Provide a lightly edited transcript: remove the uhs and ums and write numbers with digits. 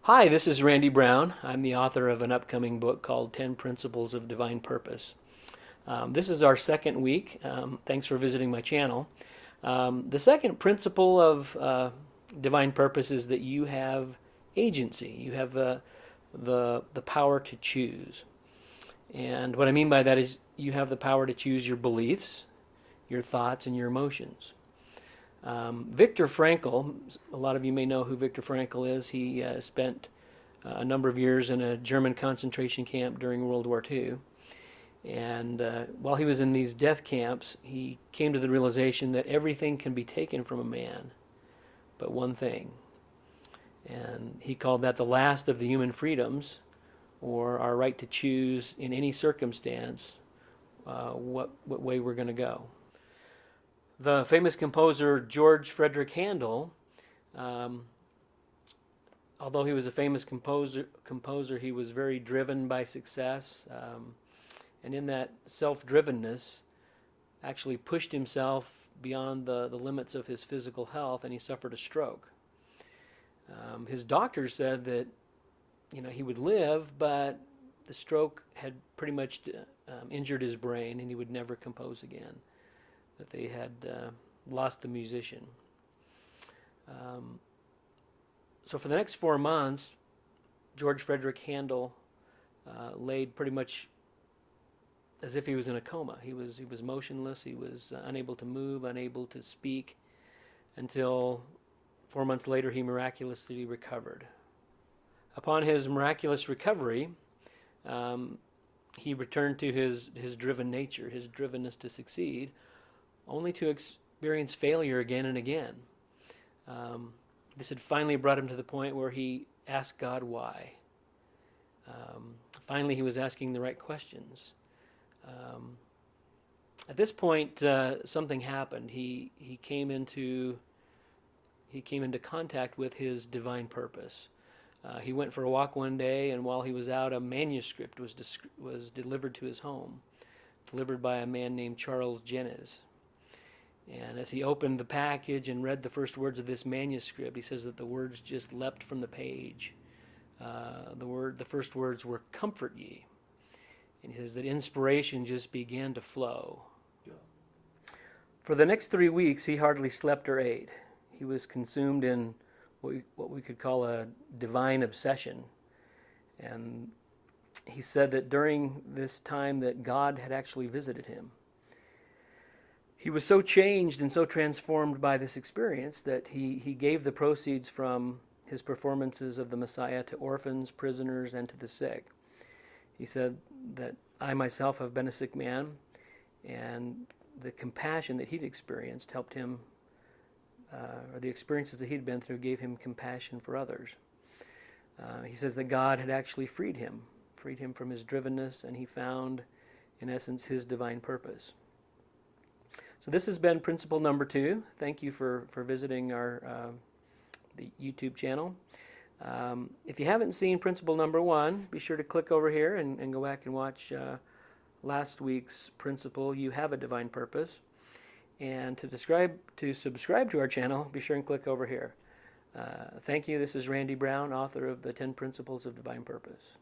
Hi, this is Randy Brown. I'm the author of an upcoming book called 10 Principles of Divine Purpose. This is our second week. Thanks for visiting my channel. The second principle of divine purpose is that you have agency. You have the power to choose. And what I mean by that is you have the power to choose your beliefs, your thoughts, and your emotions. Viktor Frankl, a lot of you may know who Viktor Frankl is. He spent a number of years in a German concentration camp during World War II. And while he was in these death camps, he came to the realization that everything can be taken from a man, but one thing. And he called that the last of the human freedoms, or our right to choose in any circumstance what way we're going to go. The famous composer George Frederick Handel, although he was a famous composer, he was very driven by success, and in that self-drivenness, actually pushed himself beyond the limits of his physical health, and he suffered a stroke. His doctor said that he would live, but the stroke had pretty much injured his brain, and he would never compose again. That they had lost the musician. So for the next 4 months, George Frederick Handel laid pretty much as if he was in a coma. He was motionless. He was unable to move, unable to speak, until 4 months later he miraculously recovered. Upon his miraculous recovery, he returned to his driven nature, his drivenness to succeed, only to experience failure again and again. This had finally brought him to the point where he asked God why. Finally, he was asking the right questions. At this point, something happened. He came into contact with his divine purpose. He went for a walk one day, and while he was out, a manuscript was delivered to his home, delivered by a man named Charles Jennes. And as he opened the package and read the first words of this manuscript, he says that the words just leapt from the page. The first words were "Comfort ye," and he says that inspiration just began to flow. For the next 3 weeks, he hardly slept or ate. He was consumed in what we could call a divine obsession. And he said that during this time that God had actually visited him. He was so changed and so transformed by this experience that he gave the proceeds from his performances of the Messiah to orphans, prisoners, and to the sick. He said that I myself have been a sick man, and the compassion that he'd experienced helped him, or the experiences that he'd been through gave him compassion for others. He says that God had actually freed him from his drivenness, and he found, in essence, his divine purpose. So this has been principle number 2. Thank you for visiting the YouTube channel. If you haven't seen principle number 1, be sure to click over here and go back and watch last week's principle, You Have a Divine Purpose. And to subscribe to our channel, be sure and click over here. Thank you. This is Randy Brown, author of the 10 Principles of Divine Purpose.